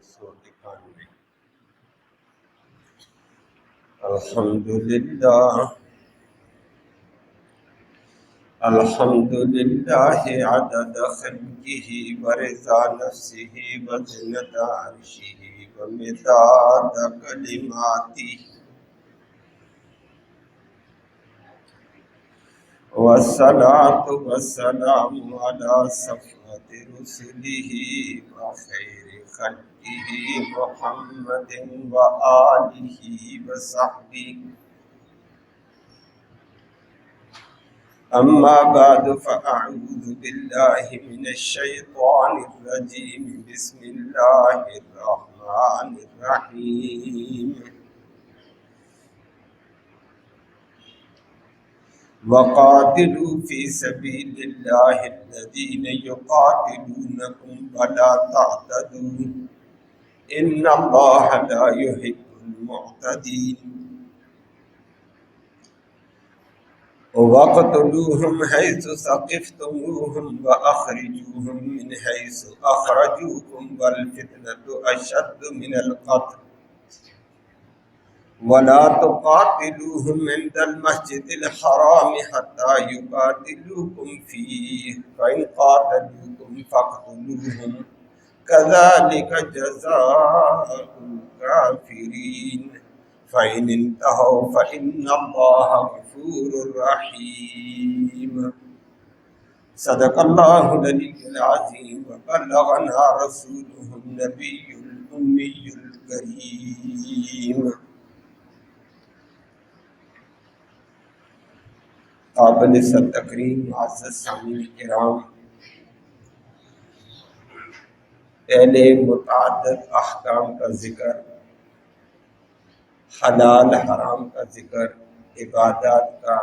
191 الحمدللہ عدد خلقه ورضا نفسه وزنة عرشه ومداد کلماته والصلاة والسلام على صفوة رسله وخير خلقه محمد وآله وصحبه أما بعد فأعوذ بالله من الشيطان الرجيم بسم الله الرحمن الرحيم وقاتلوا في سبيل الله الذين يقاتلونكم ولا تعتدوا إن الله لا يحب المعتدين وَاقْتُلُوهُمْ حَيْثُ ثَقِفْتُمُوهُمْ وَأَخْرِجُوهُمْ مِنْ حَيْثُ أَخْرَجُوكُمْ وَالْفِتْنَةُ أَشَدُّ مِنَ الْقَتْلِ وَلَا تُقَاتِلُوهُمْ عِنْدَ الْمَسْجِدِ الْحَرَامِ حَتَّى يُقَاتِلُوكُمْ فِيهِ فَإِنْ قَاتَلُوكُمْ فَاقْتُلُوهُمْ كَذَلِكَ جَزَاءُ الْكَافِرِينَ فَإِنِ انْتَهَوْا فَإِنَّ اللَّهَ غَفُورٌ رَحِيمٌ صدق اللہ العلی العظیم وبلغنا رسولہ النبی الأمی الکریم۔ قابل صد تکریم معزز سامعین کرام، پہلے متعدد احکام کا ذکر، حلال حرام کا ذکر، عبادات کا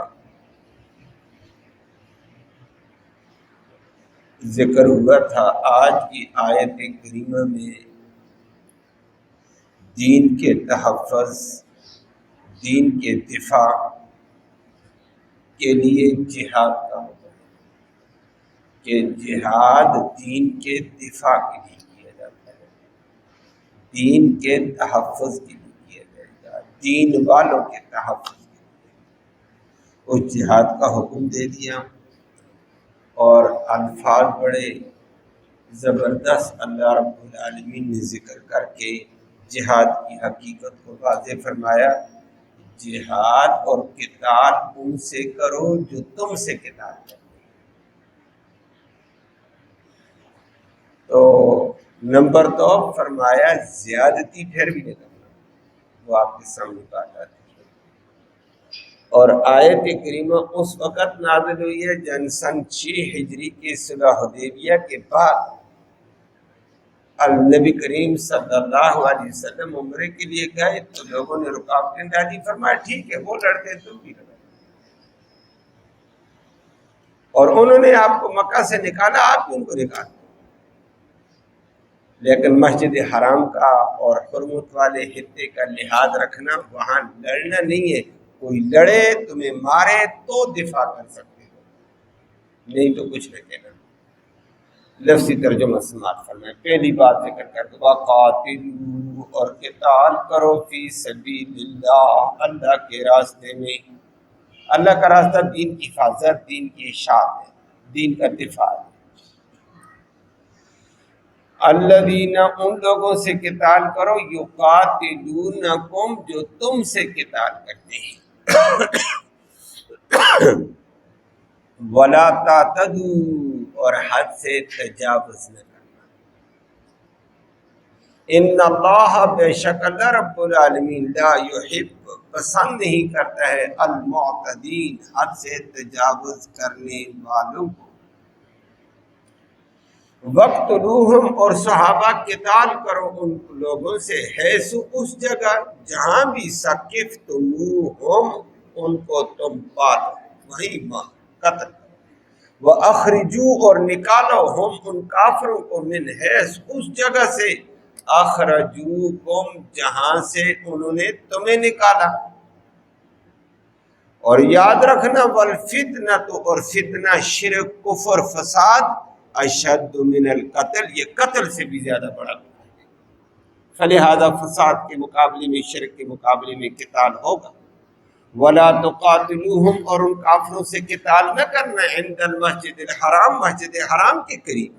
ذکر ہوا تھا۔ آج کی آیت کریمہ میں دین کے تحفظ، دین کے دفاع کے لیے جہاد کا حکم ہے کہ جہاد دین کے دفاع کے لیے کیا جاتا ہے، دین کے تحفظ کے لیے کیا جائے گا، دین والوں کے تحفظ کے لیے اس جہاد کا حکم دے دیا۔ اور الفاظ بڑے زبردست اللہ رب العالمین نے ذکر کر کے جہاد کی حقیقت کو واضح فرمایا۔ جہاد اور قتال ان سے کرو جو تم سے قتال کرتے ہیں۔ تو نمبر 2 فرمایا زیادتی پھر بھی نہیں کرنا، وہ آپ کے سامنے بات آتی ہے۔ اور آیت کریمہ اس وقت نازل ہوئی ہے جن سن 6 ہجری کے صلح حدیبیہ کے بعد النبی کریم صلی اللہ علیہ وسلم عمرے کے لیے گئے تو لوگوں نے رکاوٹیں ڈالی، فرمایا ٹھیک ہے وہ لڑتے تم بھی لڑو، اور انہوں نے آپ کو مکہ سے نکالا، آپ بھی ان کو نکالا، لیکن مسجد حرام کا اور حرمت والے خطے کا لحاظ رکھنا، وہاں لڑنا نہیں ہے۔ کوئی لڑے تمہیں مارے تو دفاع کر سکتے ہو، نہیں تو کچھ نہ کہنا۔ لفظی ترجمہ سماعت فرمائے۔ پہلی بات ذکر کر دو، وَقَاتِلُوا، اور قتال کرو، فی سبیل اللہ، اللہ کے راستے میں۔ اللہ کا راستہ دین کی حفاظت، دین کی اشاعت ہے، دین کا دفاع ہے۔ الذین، ان لوگوں سے قتال کرو، یقاتلونکم، جو تم سے قتال کرتے ہیں۔ ولا تعتدوا، اور حد سے تجاوز نہ کرنا۔ ان اللہ، بے شک اللہ رب العالمین، لا یحب، پسند نہیں کرتا ہے، المعتدین، حد سے تجاوز کرنے والوں کو۔ وقتلوہم، اور صحابہ قتال کرو ان لوگوں سے، حیث، اس جگہ، جہاں بھی ثقفتموہم، ان کو تم پالو، وہی قتل کرو۔ وَأَخْرِجُوا، اور نکالو، ہم ان کافروں کو، من حیث، اس جگہ سے، اخرجوکم، جہاں سے انہوں نے تمہیں نکالا۔ اور یاد رکھنا، والفتنہ، اور فتنہ، شرک، کفر، فساد، اشد من القتل، یہ قتل سے بھی زیادہ بڑا گناہ ہے۔ فلہذا فساد کے مقابلے میں، شرک کے مقابلے میں قتال ہوگا۔ ولا تقاتلوہم، اور ان کافروں سے قتال نہ کرنا، عند المسجد الحرام، مسجد حرام کے قریب،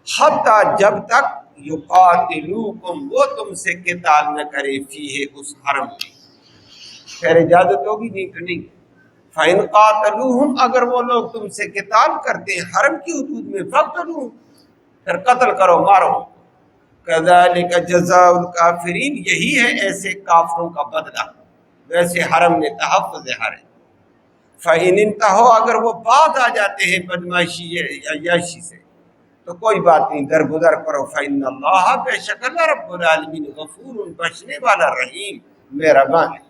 حتیٰ جب تک یقاتلوکم، وہ تم سے قتال نہ کرے، فیہ، اس حرم میں، پھر اجازت ہوگی، نہیں تو نہیں۔ فَإِنْ قَاتَلُوهُمْ، اگر وہ لوگ تم سے قتال کرتے ہیں حرم کی حدود میں، فَقْتُلُوهُمْ، پھر قتل کرو، مارو۔ كَذَلِكَ جَزَاءُ الْكَافِرِينَ، یہی ہے ایسے کافروں کا بدلہ، ویسے حرم میں تحفظ حرم۔ فَإِنْ انتهوا، اگر وہ بعد آ جاتے ہیں بدماشی عیاشی سے تو کوئی بات نہیں، درگزر کرو۔ فَإِنَّ اللَّهَ، بے شک اللہ رب العالمین، غفور، بخشنے والا، رحیم، مہربان ہے۔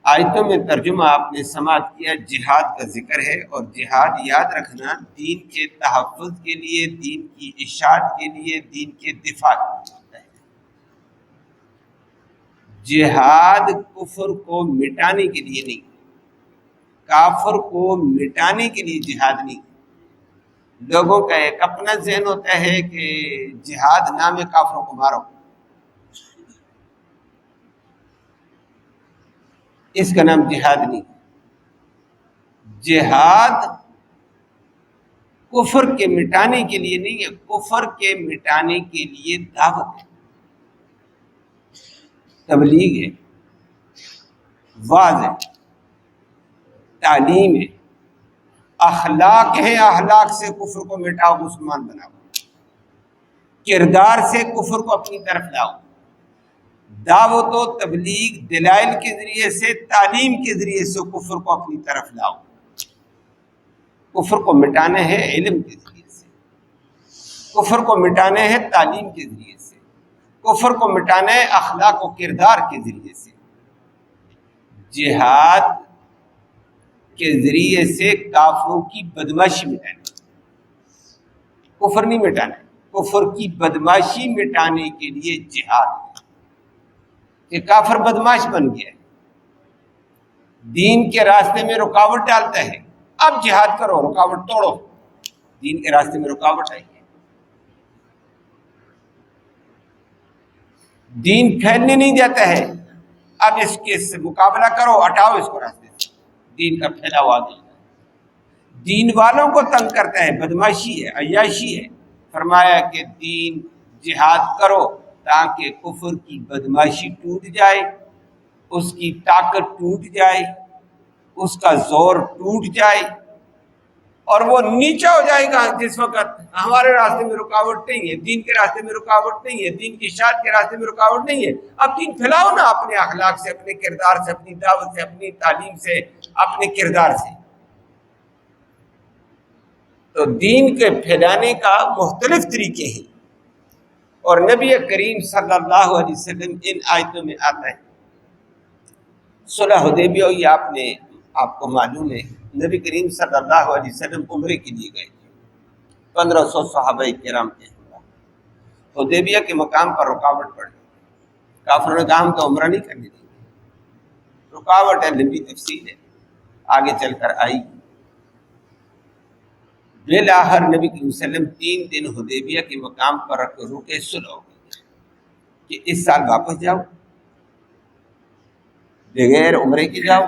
آیتوں میں ترجمہ آپ نے سماعت کیا، جہاد کا ذکر ہے، اور جہاد یاد رکھنا دین کے تحفظ کے لیے، دین کی اشاعت کے لیے، دین کے دفاع کے لیے ہوتا ہے۔ جہاد کفر کو مٹانے کے لیے نہیں، کافر کو مٹانے کے لیے جہاد نہیں۔ لوگوں کا ایک اپنا ذہن ہوتا ہے کہ جہاد نام ہے کافروں کو مارو، اس کا نام جہاد نہیں۔ جہاد کفر کے مٹانے کے لیے نہیں ہے، کفر کے مٹانے کے لیے دعوت ہے، تبلیغ ہے، واعظ ہے، تعلیم ہے، اخلاق ہے، اخلاق سے کفر کو مٹاؤ، مسلمان بناؤ، کردار سے کفر کو اپنی طرف لاؤ، دعوت و تبلیغ دلائل کے ذریعے سے، تعلیم کے ذریعے سے کفر کو اپنی طرف لاؤ۔ کفر کو مٹانا ہے علم کے ذریعے سے، کفر کو مٹانا ہے تعلیم کے ذریعے سے، کفر کو مٹانا ہے اخلاق و کردار کے ذریعے سے۔ جہاد کے ذریعے سے کافروں کی بدماشی مٹانا، کفر نہیں مٹانا، کفر کی بدماشی مٹانے کے لیے جہاد ہے۔ کہ کافر بدماش بن گیا ہے، دین کے راستے میں رکاوٹ ڈالتا ہے، اب جہاد کرو، رکاوٹ توڑو، دین کے راستے میں رکاوٹ آئی ہے، دین پھیلنے نہیں دیتا ہے، اب اس کے سے مقابلہ کرو، ہٹاؤ اس کو راستے سے، دین کا پھیلاؤ آ گیا، دین والوں کو تنگ کرتا ہے، بدماشی ہے، عیاشی ہے۔ فرمایا کہ دین جہاد کرو تاکہ کفر کی بدماشی ٹوٹ جائے، اس کی طاقت ٹوٹ جائے، اس کا زور ٹوٹ جائے، اور وہ نیچا ہو جائے گا۔ جس وقت ہمارے راستے میں رکاوٹ نہیں ہے، دین کے راستے میں رکاوٹ نہیں ہے، دین کی اشاعت کے راستے میں رکاوٹ نہیں ہے، اب دین پھیلاؤ نا، اپنے اخلاق سے، اپنے کردار سے، اپنی دعوت سے، اپنی تعلیم سے، اپنے کردار سے۔ تو دین کے پھیلانے کا مختلف طریقے ہیں، اور نبی کریم صلی اللہ علیہ وسلم ان آیتوں میں آتا ہے۔ صلح حدیبیہ ہوئی، آپ کو معلوم ہے، نبی کریم صلی اللہ علیہ وسلم عمرے کے لیے گئے تھے، 1500 صحابہ کرام کے ہمراہ۔ حدیبیہ کے مقام پر رکاوٹ پڑ گئی، کافروں نے کہا ہم تو عمرہ نہیں کرنے دیں گے، رکاوٹ ہے، لمبی تفصیل ہے، آگے چل کر آئی۔ بالآخر نبی کریم صلی اللہ علیہ وسلم 3 دن حدیبیہ کے مقام پر رکے، صلح ہو گئی کہ اس سال واپس جاؤ، بغیر عمرے کے جاؤ،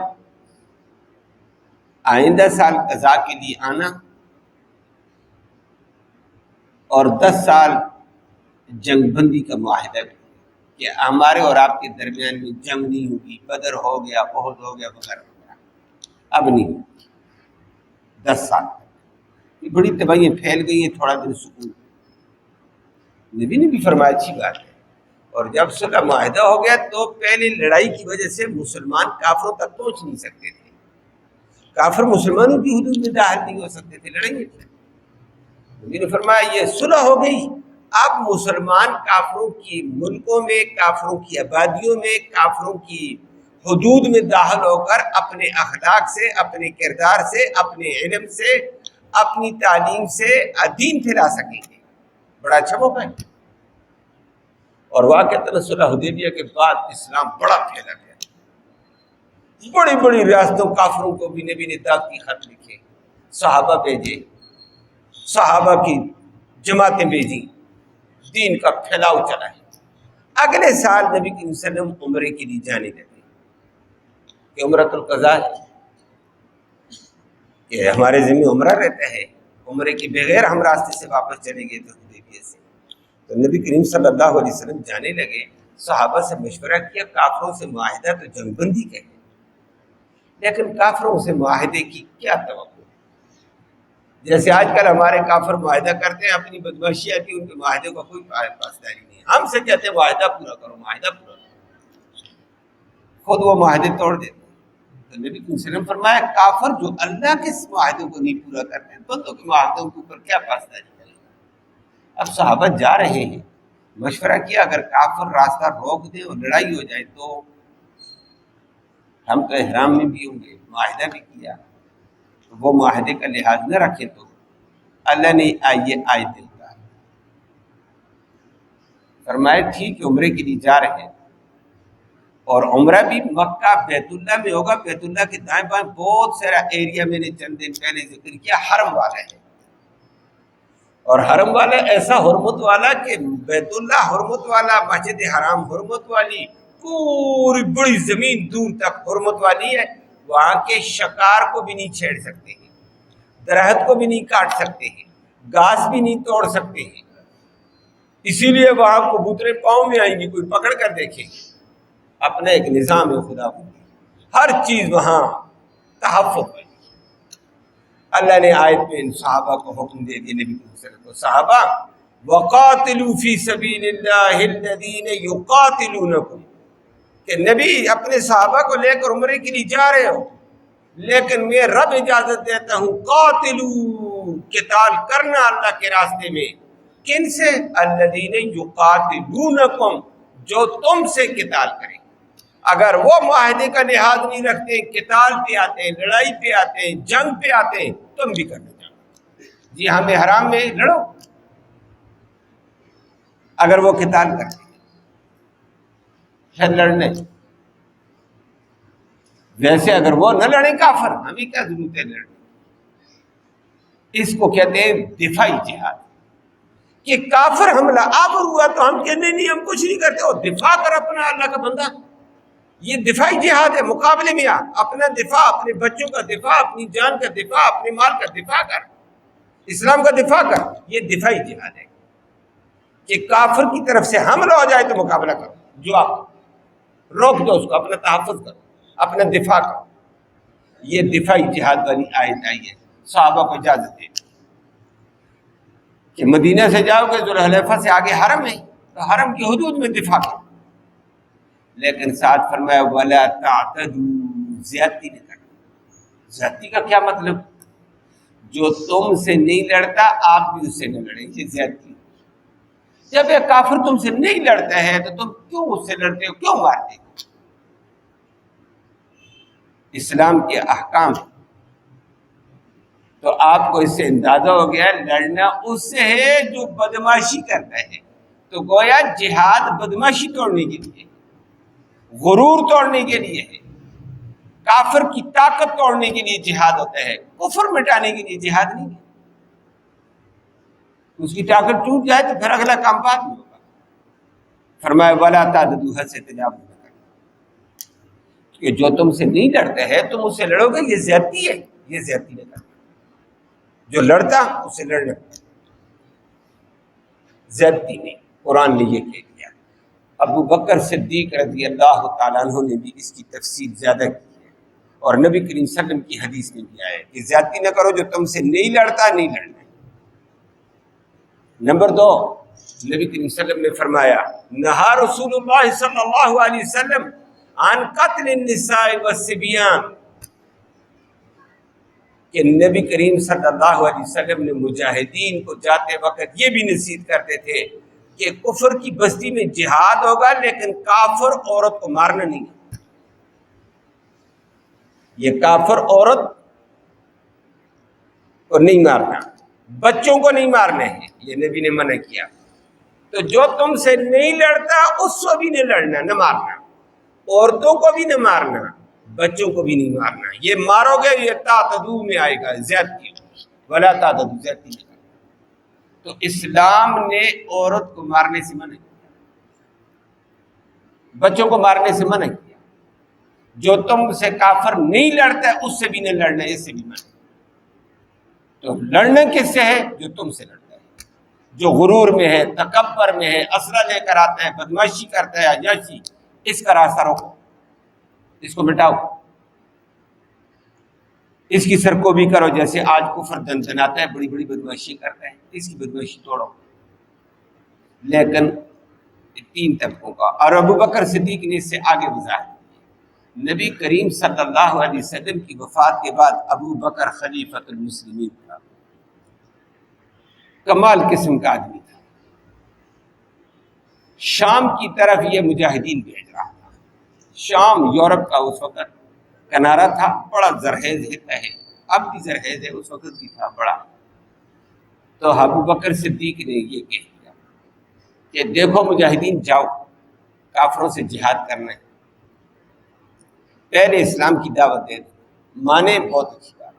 آئندہ سال قضاء کے لیے آنا، اور 10 سال جنگ بندی کا معاہدہ بھی کہ ہمارے اور آپ کے درمیان میں جنگ نہیں ہوگی، بدر ہو گیا، احد ہو گیا، وغیرہ وغیرہ، اب نہیں ہوگی 10 سال تک۔ یہ بڑی تباہیاں پھیل گئی ہیں، تھوڑا دن سکون، نبی نے بھی فرمایا اچھی بات ہے۔ اور جب صلح معاہدہ ہو گیا تو پہلے لڑائی کی وجہ سے مسلمان کافروں تک پہنچ نہیں سکتے تھے، کافر مسلمانوں کی حدود میں داخل نہیں ہو سکتے تھے، لڑیں گے تھے۔ نبی نے فرمایا یہ صلح ہو گئی، اب مسلمان کافروں کی ملکوں میں، کافروں کی آبادیوں میں، کافروں کی حدود میں داخل ہو کر اپنے اخلاق سے، اپنے کردار سے، اپنے علم سے، اپنی تعلیم سے دین پھیلا سکیں گے۔ بڑا اچھا موقع ہے، اور واقعتاً صلح حدیبیہ کے بعد اسلام بڑا پھیلا گیا، بڑی بڑی ریاستوں کافروں کو بھی نبی نے دعوتی خط لکھے، صحابہ بھیجے، صحابہ کی جماعتیں بھیجی، دین کا پھیلاؤ چلا ہے۔ اگلے سال نبی کریم صلی اللہ علیہ وسلم عمرے کے لیے جانے لگے کہ عمرۃ القضاء ہے کہ ہمارے ذمہ عمرہ رہتا ہے، عمرے کے بغیر ہم راستے سے واپس چلے گئے تو حدیبیہ سے، تو نبی کریم صلی اللہ علیہ وسلم جانے لگے۔ صحابہ سے مشورہ کیا، کافروں سے معاہدہ تو جنگ بندی کا ہے، لیکن کافروں سے معاہدے کی کیا توقع؟ جیسے آج کل ہمارے کافر معاہدہ کرتے ہیں، اپنی بدماشی آتی ہے، ان کے معاہدے کا کوئی پاسداری نہیں ہے۔ ہم سے کہتے ہیں معاہدہ پورا کرو، معاہدہ پورا کرو، خود وہ معاہدے توڑ دیتے ہیں۔ تو نبی صلی اللہ علیہ وسلم فرمایا کافر جو اللہ کے معاہدوں کو نہیں پورا کرتے ہیں، بندوں کے معاہدوں کے اوپر کیا پاسداری کریں؟ اب صحابہ جا رہے ہیں، مشورہ کیا اگر کافر راستہ روک دے اور لڑائی ہو جائے تو ہم تو احرام میں بھی ہوں گے، معاہدہ بھی کیا، تو وہ معاہدے کا لحاظ نہ رکھے تو اللہ نے آئیے آیت اتاری، فرمایا ٹھیک ہے عمرے کے لیے جا رہے ہیں، اور عمرہ بھی مکہ بیت اللہ میں ہوگا۔ بیت اللہ کے دائیں بائیں بہت سارا ایریا میں نے چند دن پہلے ذکر کیا حرم والا ہے، اور حرم والا ایسا حرمت والا کہ بیت اللہ حرمت والا، مسجد حرام حرمت والی، پوری بڑی زمین دور تک حرمت والی ہے۔ وہاں کے شکار کو بھی نہیں چھیڑ سکتے ہیں، درخت کو بھی نہیں کاٹ سکتے ہیں، گھاس بھی نہیں توڑ سکتے ہیں، اسی لیے وہاں کبوتریں پاؤں میں آئیں گی، کوئی پکڑ کر دیکھے گی۔ اپنا ایک نظام ہے خدا کو، ہر چیز وہاں تحفظ ہے۔ اللہ نے آیت میں ان صحابہ کو حکم دے دیا، نبی صلی اللہ علیہ وسلم کو، صحابہ وَقَاتِلُوا فِي سَبِيلِ اللَّهِ الَّذِينَ يُقَاتِلُونَكُمْ، کہ نبی اپنے صحابہ کو لے کر عمرے کے لیے جا رہے ہو، لیکن میں رب اجازت دیتا ہوں قاتلوا، قتال کرنا اللہ کے راستے میں، کن سے؟ الذین یقاتلونکم، جو تم سے قتال کریں۔ اگر وہ معاہدے کا لحاظ نہیں رکھتے، قتال پہ آتے ہیں، لڑائی پہ آتے ہیں، جنگ پہ آتے ہیں، تم بھی کرنا چاہو، جی ہمیں حرام میں لڑو، اگر وہ قتال کرتے ہیں پھر لڑنے، ویسے اگر وہ نہ لڑیں کافر، ہمیں کیا ضرورت ہے لڑنے؟ اس کو کہتے ہیں دفاعی جہاد، کہ کافر حملہ آور ہوا تو ہم کہنے نہیں ہم کچھ نہیں کرتے، اور دفاع کر اپنا اللہ کا بندہ، یہ دفاعی جہاد ہے۔ مقابلے میں اپنا دفاع، اپنے بچوں کا دفاع، اپنی جان کا دفاع، اپنے مال کا دفاع کر، اسلام کا دفاع کر، یہ دفاعی جہاد ہے کہ کافر کی طرف سے حملہ ہو جائے تو مقابلہ کرو، جواب روک دو اس کو، اپنا تحفظ کرو، اپنا دفاع کرو۔ یہ دفاعی جہاد والی آیت آئی ہے، صحابہ کو اجازت دے کہ مدینہ سے جاؤ گے ذوالحلیفہ سے آگے حرم ہے، تو حرم کی حدود میں دفاع کرو، لیکن ساتھ فرمایا وَلَا تَعْتَدُوا، زیادتی نہ کرنا۔ زیادتی کا کیا مطلب؟ جو تم سے نہیں لڑتا آپ بھی اس سے نہ لڑیں، یہ زیادتی۔ جب ایک کافر تم سے نہیں لڑتا ہے تو تم کیوں اس سے لڑتے ہو، کیوں مارتے ہو؟ اسلام کے احکام، تو آپ کو اس سے اندازہ ہو گیا لڑنا اس سے ہے جو بدماشی کرتا ہے، تو گویا جہاد بدماشی توڑنے کے لیے، غرور توڑنے کے لیے ہے، کافر کی طاقت توڑنے کے لیے جہاد ہوتا ہے، کفر مٹانے کے لیے جہاد نہیں ہے۔ اس کی طاقت ٹوٹ جائے تو پھر اگلا کام بعد میں ہوگا۔ فرمایا وَلَا تَعْتَدُوا، حد سے تجاوز نہ کرنا، کہ جو تم سے نہیں لڑتا ہے تم اس سے لڑو گے، یہ زیادتی ہے، یہ زیادتی نہ کرنا۔ جو لڑتا اس سے لڑنا، زیادتی نہیں، قرآن نے یہ کہہ دیا۔ ابو بکر صدیق رضی اللہ تعالیٰ عنہ نے بھی اس کی تفصیل زیادہ کی ہے، اور نبی کریم صلی اللہ علیہ وسلم کی حدیث میں بھی آیا ہے کہ زیادتی نہ کرو، جو تم سے نہیں لڑتا نہیں لڑنا۔ نمبر 2، نبی کریم صلی اللہ علیہ وسلم نے فرمایا نہا رسول اللہ صلی اللہ علیہ وسلم عن قتل النساء والصبیان، کہ نبی کریم صلی اللہ علیہ وسلم نے مجاہدین کو جاتے وقت یہ بھی نصیحت کرتے تھے کہ کفر کی بستی میں جہاد ہوگا لیکن کافر عورت کو مارنا نہیں ہے، یہ کافر عورت کو نہیں مارنا، بچوں کو نہیں مارنے ہیں، یہ نبی نے منع کیا۔ تو جو تم سے نہیں لڑتا اس کو بھی نہیں لڑنا، نہ مارنا، عورتوں کو بھی نہ مارنا، بچوں کو بھی نہیں مارنا، یہ مارو گے یہ تعتدو میں آئے گا، زیادتی، ولا تعتدو، زیادتی نہیں کرنا۔ تو اسلام نے عورت کو مارنے سے منع کیا، بچوں کو مارنے سے منع کیا، جو تم سے کافر نہیں لڑتا ہے اس سے بھی نہیں لڑنا، اس سے بھی منع۔ تو لڑنا کس سے ہے؟ جو تم سے لڑتا ہے، جو غرور میں ہے، تکبر میں ہے، اسلحہ لے کر آتا ہے، بدمعاشی کرتا ہے، عیاشی، اس کا راستہ روکو، اس کو مٹاؤ، اس کی سرکوبی کرو۔ جیسے آج کفر دندناتا ہے، بڑی بڑی بدمعاشی کرتا ہے، اس کی بدمعاشی توڑو۔ لیکن تین طبقوں کا، اور ابو بکر صدیق نے اس سے آگے وضاحت کی۔ نبی کریم صلی اللہ علیہ وسلم کی وفات کے بعد ابو بکر خلیفۃ المسلمین تھا، کمال قسم کا آدمی تھا، شام کی طرف یہ مجاہدین بھیج رہا تھا۔ شام یورپ کا اس وقت کنارہ تھا، بڑا زرخیز ہے، اب بھی زرخیز ہے، اس وقت بھی تھا بڑا۔ تو ابو بکر صدیق نے یہ کہہ دیا کہ دیکھو مجاہدین، جاؤ کافروں سے جہاد کرنا ہے، پہلے اسلام کی دعوت دے دو، مانے بہت اچھی بات،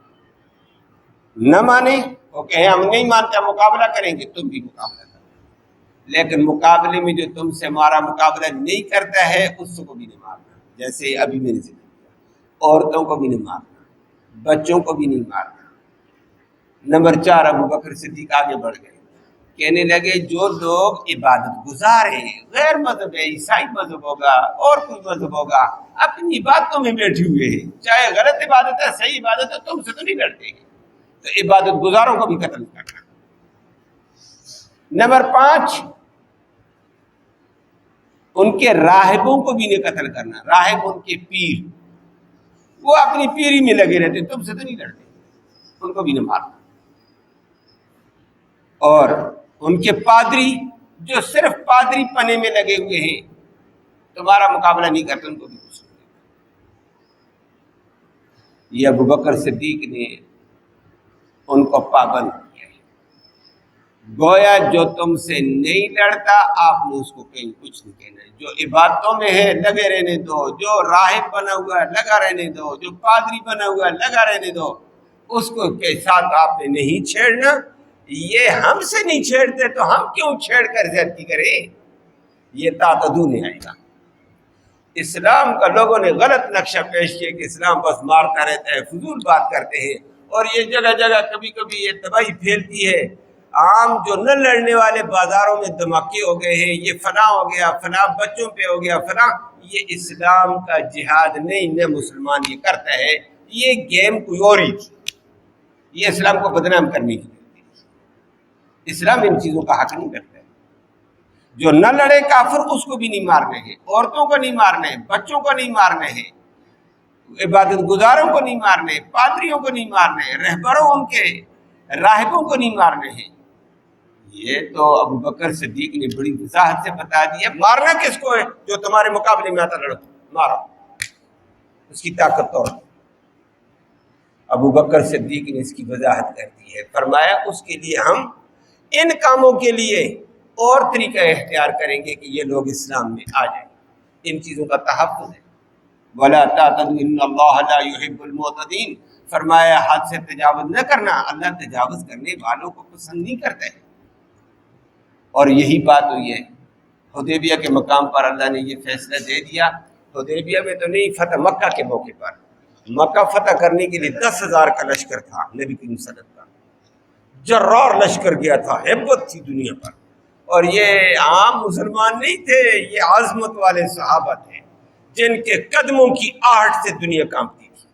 نہ مانے وہ کہیں ہم نہیں مانتے، مقابلہ کریں گے، تم بھی مقابلہ کرو، لیکن مقابلے میں جو تم سے ہمارا مقابلہ نہیں کرتا ہے اس کو بھی نہیں مارنا، جیسے ابھی میں نے ذکر کیا، عورتوں کو بھی نہیں مارنا، بچوں کو بھی نہیں مارنا۔ نمبر 4، ابو بکر صدیق آگے بڑھ گئے، کہنے لگے جو لوگ عبادت گزار ہیں، غیر مذہب ہے، عیسائی مذہب ہوگا اور کوئی مذہب ہوگا، اپنی عبادتوں میں بیٹھے ہوئے ہیں، چاہے غلط عبادت ہے صحیح عبادت ہے، تم سے تو نہیں لڑتے ہیں، تو عبادت گزاروں کو بھی قتل کرنا۔ نمبر 5، ان کے راہبوں کو بھی نہیں قتل کرنا، راہب ان کے پیر، وہ اپنی پیری میں لگے رہتے، تم سے تو نہیں لڑتے، ان کو بھی نہیں مارنا۔ اور ان کے پادری جو صرف پادری پنے میں لگے ہوئے ہیں، تمہارا مقابلہ نہیں کرتے، ان کو بھی کچھ نہیں۔ یہ ابو بکر صدیق نے ان کو پابند کیا ہے، گویا جو تم سے نہیں لڑتا آپ نے اس کو کہیں کچھ نہیں کہنا ہے، جو عبادتوں میں ہے لگے رہنے دو، جو راہب بنا ہوا ہے لگا رہنے دو، جو پادری بنا ہوا ہے لگا رہنے دو، اس کو کے ساتھ آپ نے نہیں چھیڑنا۔ یہ ہم سے نہیں چھیڑتے تو ہم کیوں چھیڑ کر زیادتی کریں؟ یہ تعتدو نہیں آئے گا۔ اسلام کا لوگوں نے غلط نقشہ پیش کیا کہ اسلام بس مارتا رہتا ہے، فضول بات کرتے ہیں، اور یہ جگہ جگہ کبھی کبھی یہ تباہی پھیلتی ہے۔ عام جو نہ لڑنے والے بازاروں میں دھماکے ہو گئے ہیں، یہ فلاں ہو گیا، فلاں بچوں پہ ہو گیا، فلاں، یہ اسلام کا جہاد نہیں، نہ مسلمان یہ کرتا ہے، یہ گیم کوئی اور ہی تھی، یہ اسلام کو بدنام کرنے کی۔ اسلام ان چیزوں کا حق نہیں کرتا ہے۔ جو نہ لڑے کافر اس کو بھی نہیں مارنے ہیں، عورتوں کو نہیں مارنے ہیں، بچوں کو نہیں مارنے ہیں، عبادت گزاروں کو نہیں مارنے ہیں، پادریوں کو نہیں مارنے ہیں، رہبروں ان کے راہبوں کو نہیں مارنے ہیں۔ یہ تو ابو بکر صدیق نے بڑی وضاحت سے بتا دیا۔ مارنا کس کو ہے؟ جو تمہارے مقابلے میں آتا لڑو، مارو، اس کی طاقت توڑو۔ ابو بکر صدیق نے اس کی وضاحت کر دی ہے، فرمایا اس کے لیے ہم ان کاموں کے لیے اور طریقہ اختیار کریں گے کہ یہ لوگ اسلام میں آ جائیں، ان چیزوں کا تحفظ ہے۔ وَلَا تَعْتَدُوا إِنَّ اللَّهَ لَا يُحِبُّ الْمُعْتَدِينَ، فرمایا حد سے تجاوز نہ کرنا، اللہ تجاوز کرنے والوں کو پسند نہیں کرتا ہے۔ اور یہی بات ہوئی ہے حدیبیہ کے مقام پر، اللہ نے یہ فیصلہ دے دیا۔ حدیبیہ میں تو نہیں، فتح مکہ کے موقع پر، مکہ فتح کرنے کے لیے 10,000 کا لشکر تھا، نبی کریم صلی اللہ علیہ وسلم کا جرار لشکر گیا تھا، ہیبت تھی دنیا پر، اور یہ عام مسلمان نہیں تھے، یہ عظمت والے صحابہ تھے جن کے قدموں کی آہٹ سے دنیا کانپتی تھی۔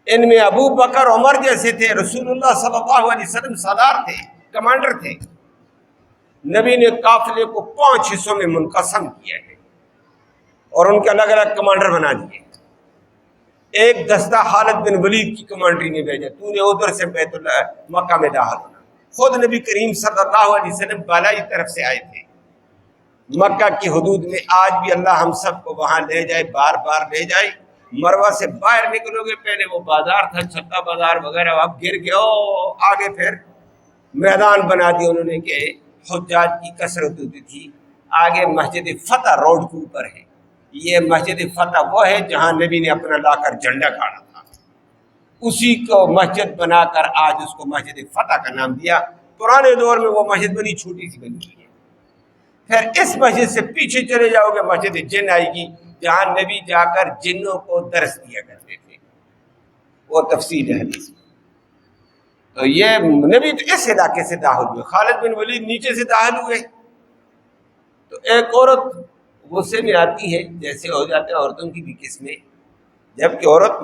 ان میں ابو بکر عمر جیسے تھے، رسول اللہ صلی اللہ علیہ وسلم سردار تھے، کمانڈر تھے۔ نبی نے قافلے کو 5 حصوں میں منقسم کیا ہے اور ان کے الگ الگ کمانڈر بنا دیے۔ ایک دستہ خالد بن ولید کی کمانڈری نے بھیجا، تو نے ادھر سے بیت اللہ مکہ میں داخل ہونا۔ خود نبی کریم صلی اللہ علیہ وسلم بالائی طرف سے آئے تھے مکہ کی حدود میں۔ آج بھی اللہ ہم سب کو وہاں لے جائے، بار بار لے جائے۔ مروہ سے باہر نکلو گے، پہلے وہ بازار تھا، چھکا بازار وغیرہ، اب گر گیا، آگے پھر میدان بنا دیا انہوں نے کہ حجاج کی کثرت ہوتی تھی۔ آگے مسجد فتح روڈ کے اوپر ہے، یہ مسجد فتح وہ ہے جہاں نبی نے اپنا لا کر جھنڈا گاڑا تھا، اسی کو مسجد بنا کر آج اس کو مسجد فتح کا نام دیا۔ پرانے دور میں وہ مسجد بنی، چھوٹی سی بنی ہوئی ہے۔ پھر اس مسجد سے پیچھے چلے جاؤ گے مسجد جن آئے گی، جہاں نبی جا کر جنوں کو درس دیا کرتے تھے، وہ تفصیل ہے حدیث میں۔ تو یہ نبی تو اس علاقے سے داخل ہوئے، خالد بن ولید نیچے سے داخل ہوئے، تو ایک عورت غصے میں آتی ہے، جیسے ہو جاتے ہیں عورتوں کی بھی قسمیں، جبکہ عورت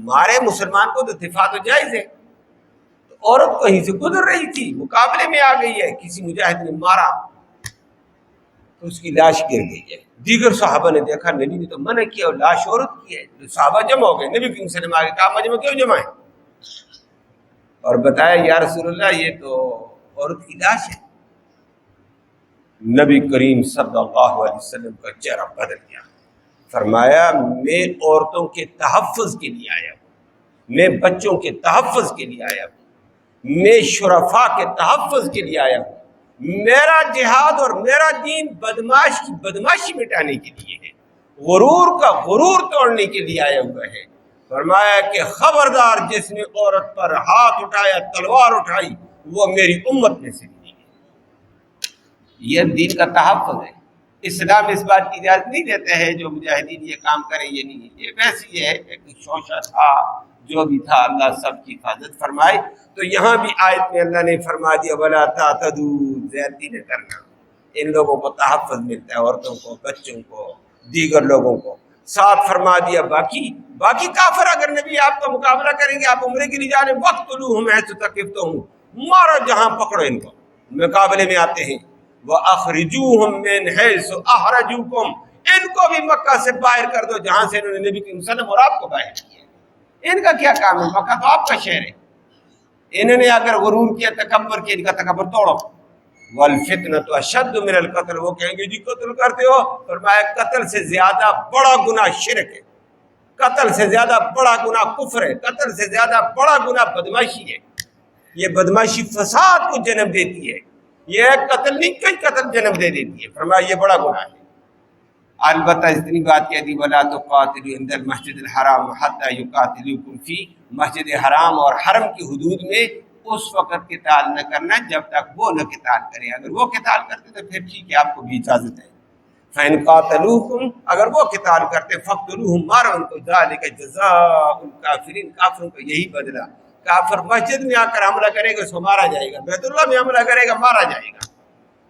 مارے مسلمان کو تو دفاع تو جائز ہے، تو عورت کہیں سے گزر رہی تھی، مقابلے میں آ گئی ہے، کسی مجاہد نے مارا تو اس کی لاش گر گئی ہے۔ دیگر صحابہ نے دیکھا نبی نے تو منع کیا اور لاش عورت کی ہے، تو صحابہ جمع ہو گئے، نبی کریم صلی اللہ علیہ وسلم آگے کہا مجمع کیوں جمع ہے، اور بتایا یا رسول اللہ یہ تو عورت کی لاش ہے۔ نبی کریم صلی اللہ علیہ وسلم کا چہرہ بدل گیا، فرمایا میں عورتوں کے تحفظ کے لیے آیا ہوں، میں بچوں کے تحفظ کے لیے آیا ہوں، میں شرفاء کے تحفظ کے لیے آیا ہوں، میرا جہاد اور میرا دین بدماش کی بدماشی مٹانے کے لیے ہے، غرور کا غرور توڑنے کے لیے آیا ہوا ہے۔ فرمایا کہ خبردار جس نے عورت پر ہاتھ اٹھایا، تلوار اٹھائی، وہ میری امت میں سے نہیں ہے۔ یہ دین کا تحفظ ہے۔ اسلام اس بات کی اجازت نہیں دیتا ہے جو مجاہدین یہ کام کریں، یہ نہیں، یہ ویسے یہ ہے کہ شوشہ تھا، جو بھی تھا، اللہ سب کی حفاظت فرمائے۔ تو یہاں بھی آیت میں اللہ نے فرما دیا وَلَا تَعْتَدُوا، زیادتی نہ کرنا۔ ان لوگوں کو تحفظ ملتا ہے، عورتوں کو، بچوں کو، دیگر لوگوں کو۔ ساتھ فرما دیا باقی کافر اگر نبی آپ کا مقابلہ کریں گے، آپ عمرے کے لیے جانے وَاقْتُلُوهُمْ حَيْثُ ثَقِفْتُمُوهُمْ، مارو جہاں پکڑو ان کو، مقابلے میں آتے ہیں۔ وَأَخْرِجُوهُمْ مِنْ حَيْثُ أَخْرَجُوكُمْ، ان کو بھی مکہ سے باہر کر دو جہاں سے انہوں نے نبی کریم صلی اللہ علیہ وسلم اور آپ کو باہر کیا۔ ان کا کیا کام ہے، مکہ تو آپ کا شہر ہے۔ انہوں نے اگر غرور کیا، تکبر کیا، ان کا تکبر توڑو۔ والفتنۃ اشد من القتل، وہ کہیں گے جی قتل کرتے ہو، فرمایا قتل سے زیادہ بڑا گناہ شرک ہے، قتل سے زیادہ بڑا گناہ کفر ہے، قتل سے زیادہ بڑا گناہ بدماشی ہے۔ یہ بدماشی فساد کو جنم دیتی ہے، یہ قتل نہیں کئی قتل جنم دے دیتی ہے، فرمایا یہ بڑا گناہ ہے۔ البتہ اتنی بات کہہ دی وَلَا تُقَاتِلُوا عِندَ الْمَسْجِدِ الْحَرَامِ حَتَّىٰ يُقَاتِلُوكُمْ فِيهِ، مسجد حرام اور حرم کی حدود میں اس وقت قتال نہ کرنا جب تک وہ نہ قتال کریں، اگر وہ قتال کرتے تو پھر ٹھیک ہے، آپ کو بھی اجازت ہے۔ فَإِنْ قَاتَلُوكُمْ، اگر وہ قتال کرتے فَاقْتُلُوهُمْ، مارو ان کو، ذَلِكَ جَزَاءُ الْكَافِرِينَ، کافروں کا یہی بدلہ۔ کافر مسجد میں آ کر حملہ کرے گا اس کو مارا جائے گا، بیت اللہ میں حملہ کرے گا مارا جائے گا،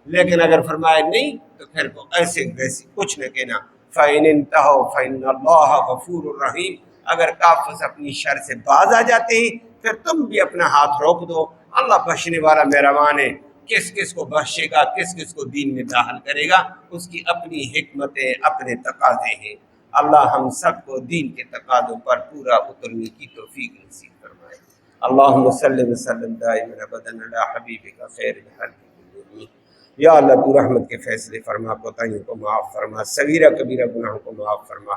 لیکن اگر فرمایا نہیں تو پھر کو ایسے ویسے کچھ نہ کہنا۔ فَإِنِ انْتَهَوْا فَإِنَّ اللَّهَ غَفُورٌ رَحِيمٌ، اگر کافر اپنی شر سے باز آ جاتے ہیں پھر تم بھی اپنا ہاتھ روک دو، اللہ بخشنے والا مہربان ہے، کس کس کو بخشے گا، کس کس کو دین میں داخل کرے گا، اس کی اپنی حکمتیں، اپنے تقاضے ہیں۔ اللہ ہم سب کو دین کے تقاضوں پر پورا اترنے کی توفیق نصیب فرمائے۔ اللہم صلی وسلم دائما ابدا علی حبیبک خیر الخلق کلہم۔ یا اللہ تو رحمت کے فیصلے فرما، کوتاہیوں کو معاف فرما، صغیرہ کبیرہ گناہوں کو معاف فرما،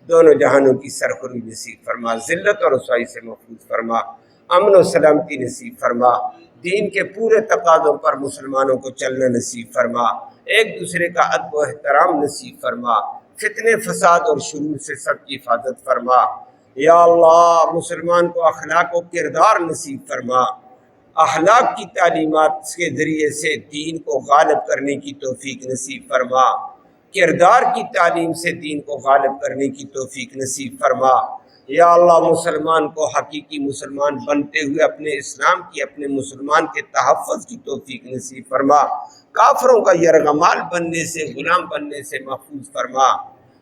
دونوں جہانوں کی سرخوری نصیب فرما، ذلت اور رسوائی سے محفوظ فرما، امن و سلامتی نصیب فرما، دین کے پورے تقاضوں پر مسلمانوں کو چلنا نصیب فرما، ایک دوسرے کا ادب و احترام نصیب فرما، فتنے فساد اور شرور سے سب کی حفاظت فرما۔ یا اللہ مسلمان کو اخلاق و کردار نصیب فرما، اخلاق کی تعلیمات کے ذریعے سے دین کو غالب کرنے کی توفیق نصیب فرما، کردار کی تعلیم سے دین کو غالب کرنے کی توفیق نصیب فرما۔ یا اللہ مسلمان کو حقیقی مسلمان بنتے ہوئے اپنے اسلام کی، اپنے مسلمان کے تحفظ کی توفیق نصیب فرما، کافروں کا یرغمال بننے سے، غلام بننے سے محفوظ فرما۔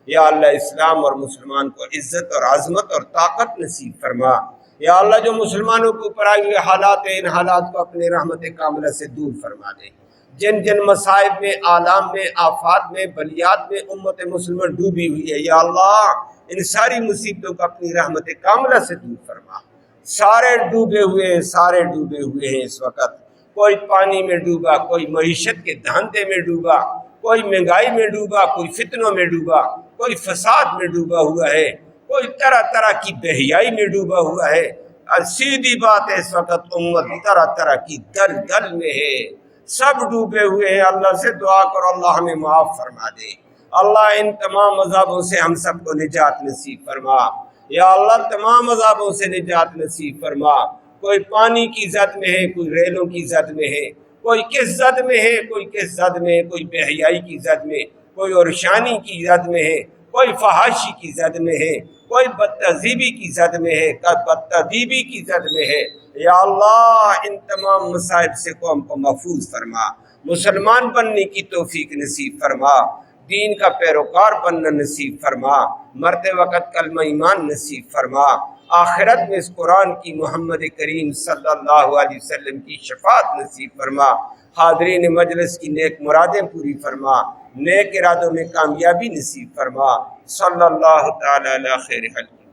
یا اللہ اسلام اور مسلمان کو عزت اور عظمت اور طاقت نصیب فرما۔ یا اللہ جو مسلمانوں کے اوپر آئے ہوئے حالات ہیں، ان حالات کو اپنے رحمت کاملہ سے دور فرما دے۔ جن جن مصائب میں، آلام میں، آفات میں، بلیات میں امت مسلمہ ڈوبی ہوئی ہے، یا اللہ ان ساری مصیبتوں کو اپنی رحمت کاملہ سے دور فرما۔ سارے ڈوبے ہوئے ہیں اس وقت، کوئی پانی میں ڈوبا، کوئی معیشت کے دھاندے میں ڈوبا، کوئی مہنگائی میں ڈوبا، کوئی فتنوں میں ڈوبا، کوئی فساد میں ڈوبا ہوا ہے، کوئی طرح طرح کی بہیائی میں ڈوبا ہوا ہے۔ اور سیدھی بات ہے اس وقت امت طرح طرح کی دل میں ہے، سب ڈوبے ہوئے ہیں۔ اللہ سے دعا کرو اللہ ہمیں معاف فرما دے، اللہ ان تمام عذابوں سے ہم سب کو نجات نصیب فرما۔ یا اللہ تمام عذابوں سے نجات نصیب فرما۔ کوئی پانی کی زد میں ہے، کوئی ریلوں کی زد میں ہے، کوئی کس زد میں ہے، کوئی کس زد میں ہے، کوئی بے حیائی کی زد میں، کوئی عرشانی کی زد میں ہے، کوئی فحاشی کی زد میں ہے، کوئی بدتہذیبی کی زد میں ہے، کوئی بدتہذیبی کی زد میں ہے۔ یا اللہ ان تمام مصائب سے قوم کو محفوظ فرما، مسلمان بننے کی توفیق نصیب فرما، دین کا پیروکار بننا نصیب فرما، مرتے وقت کلمہ ایمان نصیب فرما، آخرت میں اس قرآن کی محمد کریم صلی اللہ علیہ وسلم کی شفاعت نصیب فرما، حاضرین مجلس کی نیک مرادیں پوری فرما، نیک ارادوں میں کامیابی نصیب فرما، صلی اللہ تعالی علی خیر خلق۔